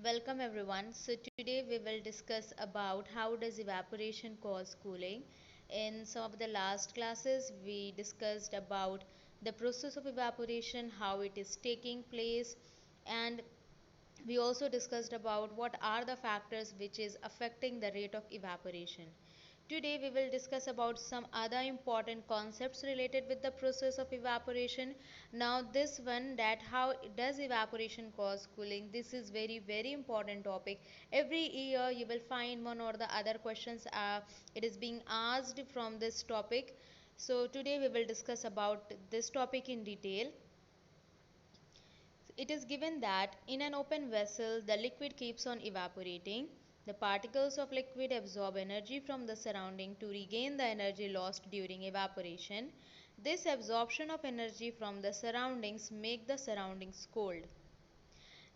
Welcome everyone. So today we will discuss about how does evaporation cause cooling. In some of the last classes we discussed about the process of evaporation, how it is taking place, and we also discussed about what are the factors which is affecting the rate of evaporation. Today we will discuss about some other important concepts related with the process of evaporation. Now this one, that how does evaporation cause cooling, this is very important topic. Every year you will find one or the other questions it is being asked from this topic. So today we will discuss about this topic in detail. It is given that in an open vessel, the liquid keeps on evaporating. The particles of liquid absorb energy from the surrounding to regain the energy lost during evaporation. This absorption of energy from the surroundings make the surroundings cold.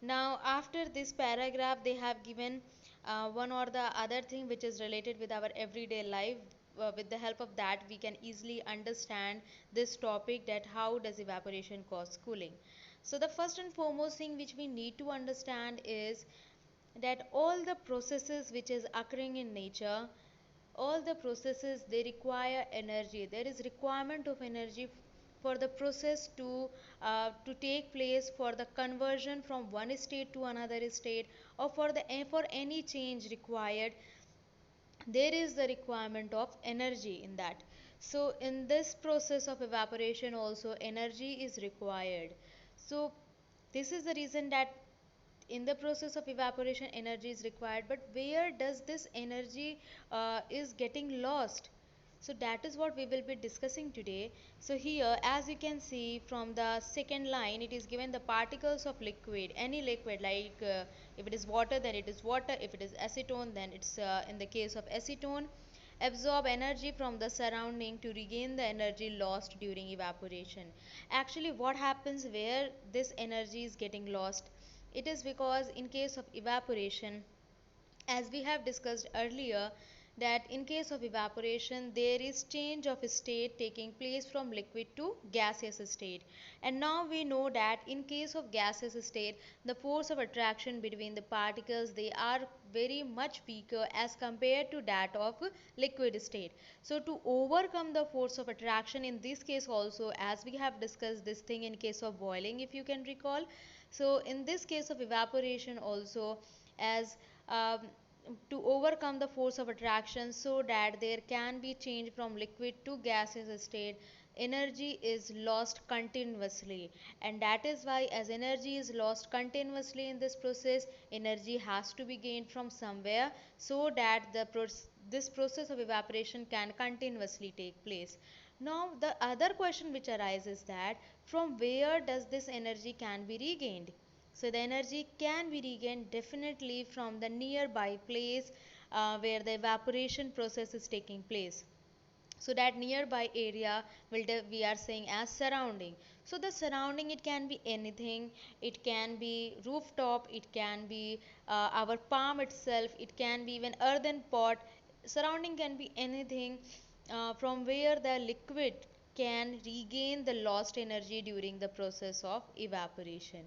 Now, after this paragraph, they have given one or the other thing which is related with our everyday life. With the help of that, we can easily understand this topic, that how does evaporation cause cooling. So, the first and foremost thing which we need to understand is that all the processes which is occurring in nature, all the processes, they require energy. There is requirement of energy for the process to take place, for the conversion from one state to another state, or for any change required, there is the requirement of energy in that. So in this process of evaporation also energy is required. So this is the reason that in the process of evaporation energy is required. But where does this energy is getting lost? So that is what we will be discussing today. So here, as you can see from the second line, it is given the particles of liquid, any liquid, like if it is water then it is water, if it is acetone then it's in the case of acetone, absorb energy from the surrounding to regain the energy lost during evaporation. Actually, what happens where this energy is getting lost? It is because in case of evaporation, as we have discussed earlier, that in case of evaporation there is change of state taking place from liquid to gaseous state. And now we know that in case of gaseous state, the force of attraction between the particles, they are very much weaker as compared to that of liquid state. So to overcome the force of attraction in this case also, as we have discussed this thing in case of boiling, if you can recall, so in this case of evaporation also, as um, to overcome the force of attraction, so that there can be change from liquid to gaseous state, energy is lost continuously. And that is why, as energy is lost continuously in this process, energy has to be gained from somewhere, so that this process of evaporation can continuously take place. Now the other question which arises, that from where does this energy can be regained? So the energy can be regained definitely from the nearby place where the evaporation process is taking place. So that nearby area we are saying as surrounding. So the surrounding, it can be anything. It can be rooftop, it can be our palm itself, it can be even earthen pot. Surrounding can be anything from where the liquid can regain the lost energy during the process of evaporation.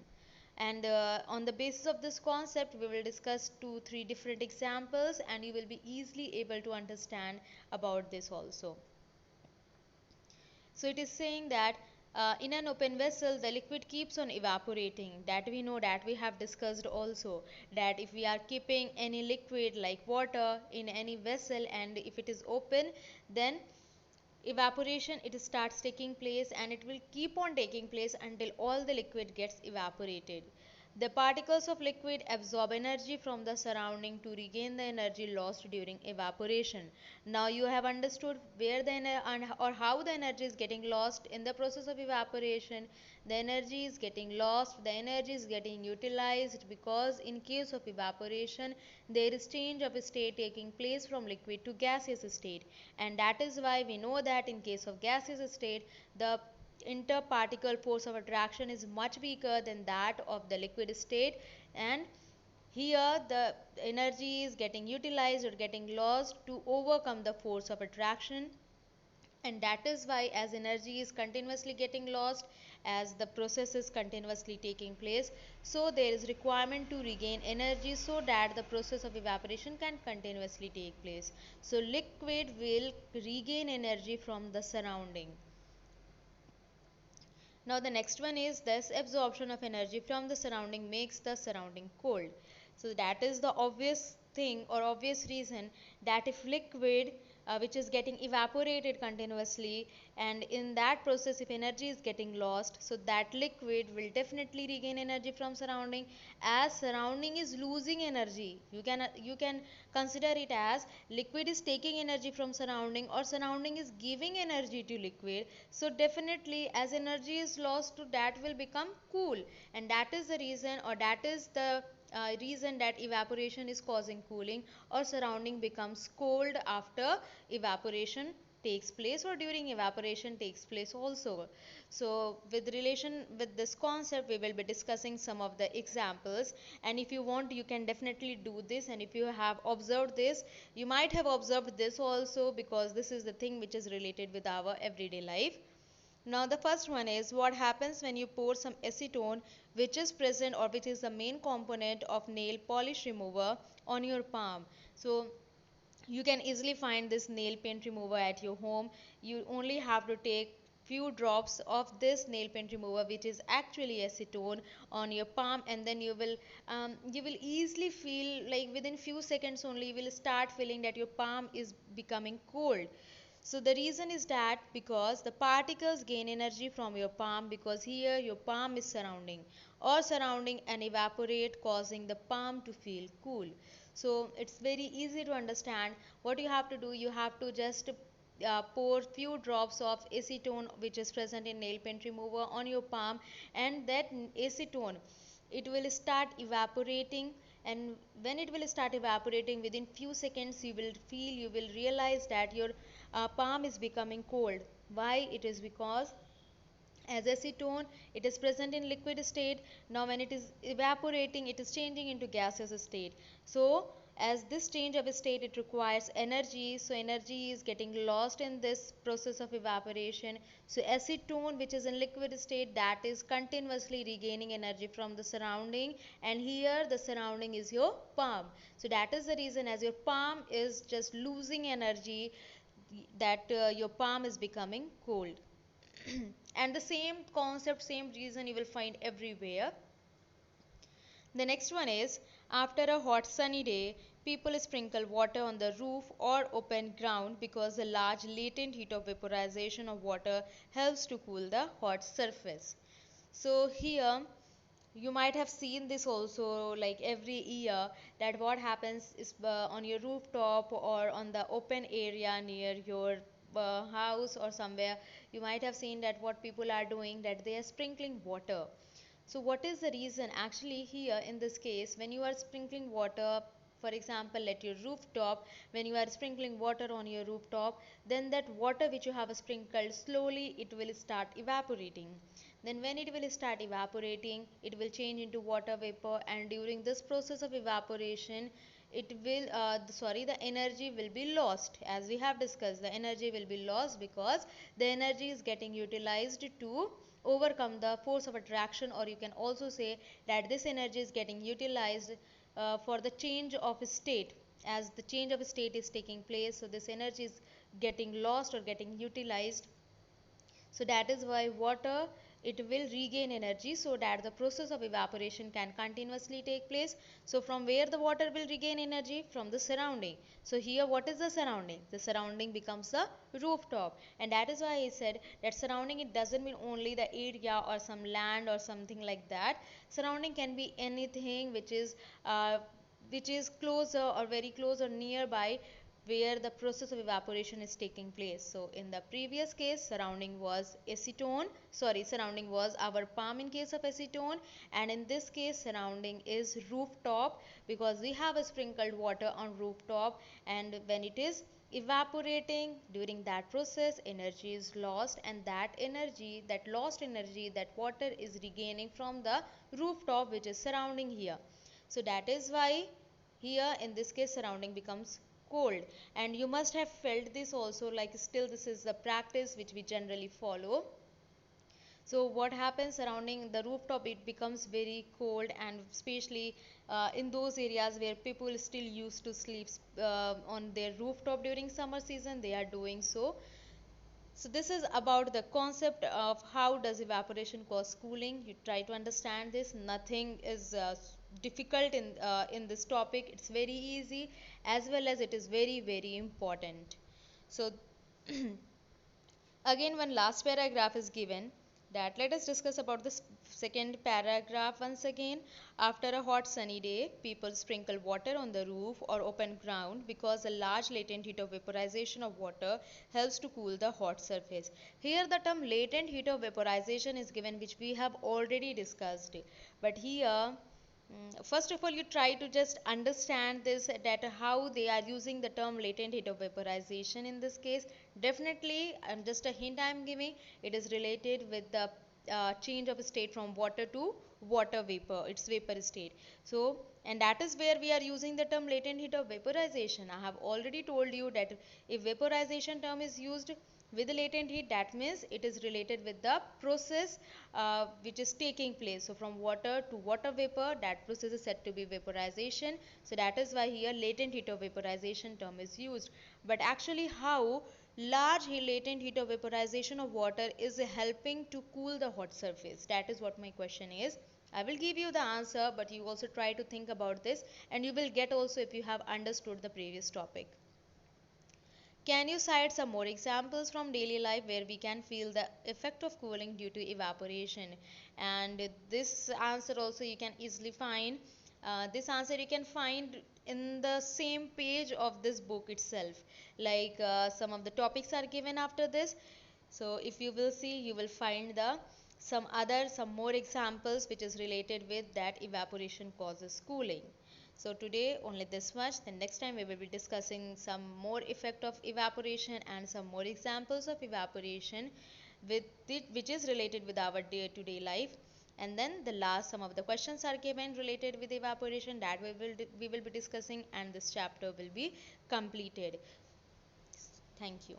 And on the basis of this concept, we will discuss 2 3 different examples, and you will be easily able to understand about this also. So it is saying that in an open vessel the liquid keeps on evaporating. That we know, that we have discussed also, that if we are keeping any liquid like water in any vessel, and if it is open, then evaporation, it starts taking place, and it will keep on taking place until all the liquid gets evaporated. The particles of liquid absorb energy from the surrounding to regain the energy lost during evaporation. Now you have understood where or how the energy is getting lost in the process of evaporation. The energy is getting lost, the energy is getting utilized, because in case of evaporation there is change of state taking place from liquid to gaseous state. And that is why we know that in case of gaseous state, the interparticle force of attraction is much weaker than that of the liquid state. And here the energy is getting utilized or getting lost to overcome the force of attraction. And that is why, as energy is continuously getting lost, as the process is continuously taking place. So there is requirement to regain energy so that the process of evaporation can continuously take place. So liquid will regain energy from the surrounding. Now the next one is this absorption of energy from the surrounding makes the surrounding cold. So that is the obvious thing or obvious reason that if liquid which is getting evaporated continuously, and in that process if energy is getting lost, so that liquid will definitely regain energy from surrounding. As surrounding is losing energy, you can consider it as liquid is taking energy from surrounding or surrounding is giving energy to liquid. So definitely as energy is lost, to that will become cool, and that is the reason, or that is the reason that evaporation is causing cooling or surrounding becomes cold after evaporation takes place or during evaporation takes place also. So with relation with this concept we will be discussing some of the examples, and if you want you can definitely do this, and if you have observed this, you might have observed this also, because this is the thing which is related with our everyday life. Now the first one is what happens when you pour some acetone, which is present or which is the main component of nail polish remover, on your palm. So you can easily find this nail paint remover at your home. You only have to take few drops of this nail paint remover, which is actually acetone, on your palm, and then you will easily feel like within few seconds only you will start feeling that your palm is becoming cold. So the reason is that because the particles gain energy from your palm, because here your palm is surrounding and evaporate, causing the palm to feel cool. So it's very easy to understand. What you have to do, you have to just pour few drops of acetone which is present in nail paint remover on your palm, and that acetone, it will start evaporating, and when it will start evaporating within few seconds you will realize that your palm is becoming cold. Why? It is because as acetone, it is present in liquid state. Now when it is evaporating, it is changing into gaseous state. So as this change of state, it requires energy, so energy is getting lost in this process of evaporation. So acetone, which is in liquid state, that is continuously regaining energy from the surrounding, and here the surrounding is your palm. So that is the reason, as your palm is just losing energy, that your palm is becoming cold. And the same concept, same reason you will find everywhere. The next one is, after a hot sunny day, people sprinkle water on the roof or open ground because the large latent heat of vaporization of water helps to cool the hot surface. So here you might have seen this also, like every year, that what happens is on your rooftop or on the open area near your house or somewhere, you might have seen that what people are doing, that they are sprinkling water. So what is the reason? Actually here in this case, when you are sprinkling water, for example at your rooftop, when you are sprinkling water on your rooftop, then that water which you have sprinkled, slowly it will start evaporating. Then when it will start evaporating, it will change into water vapor, and during this process of evaporation, it will the energy will be lost. As we have discussed, the energy will be lost because the energy is getting utilized to overcome the force of attraction, or you can also say that this energy is getting utilized for the change of state. As the change of state is taking place, so this energy is getting lost or getting utilized. So that is why water, it will regain energy so that the process of evaporation can continuously take place. So from where the water will regain energy? From the surrounding. So here what is the surrounding? The surrounding becomes the rooftop, and that is why I said that surrounding, it doesn't mean only the area or some land or something like that. Surrounding can be anything which is closer or very close or nearby, where the process of evaporation is taking place. So in the previous case, surrounding was our palm in case of acetone, and in this case surrounding is rooftop, because we have a sprinkled water on rooftop, and when it is evaporating, during that process energy is lost, and that energy, that lost energy, that water is regaining from the rooftop which is surrounding here. So that is why here in this case surrounding becomes cold, and you must have felt this also, like still this is the practice which we generally follow. So what happens surrounding the rooftop, it becomes very cold, and especially in those areas where people still used to sleep on their rooftop during summer season, they are doing so. So this is about the concept of how does evaporation cause cooling. You try to understand this. Nothing is difficult in this topic. It's very easy, as well as it is very important. So again, one last paragraph is given, that let us discuss about the second paragraph once again. After a hot sunny day, people sprinkle water on the roof or open ground because a large latent heat of vaporization of water helps to cool the hot surface. Here the term latent heat of vaporization is given, which we have already discussed, but here first of all, you try to just understand this, that how they are using the term latent heat of vaporization in this case. Definitely, just a hint I am giving, it is related with the change of state from water to water vapor, its vapor state. So, and that is where we are using the term latent heat of vaporization. I have already told you that if vaporization term is used with the latent heat, that means it is related with the process which is taking place. So from water to water vapor, that process is said to be vaporization. So that is why here latent heat of vaporization term is used. But actually, how large latent heat of vaporization of water is helping to cool the hot surface, that is what my question is. I will give you the answer, but you also try to think about this, and you will get also if you have understood the previous topic. Can you cite some more examples from daily life where we can feel the effect of cooling due to evaporation? And this answer also you can easily find. This answer you can find in the same page of this book itself. Like some of the topics are given after this. So if you will see, you will find the some more examples which is related with that evaporation causes cooling. So today only this much. Then next time we will be discussing some more effect of evaporation and some more examples of evaporation with it, which is related with our day-to-day life. And then the last, some of the questions are given related with evaporation, that we will be discussing, and this chapter will be completed. Thank you.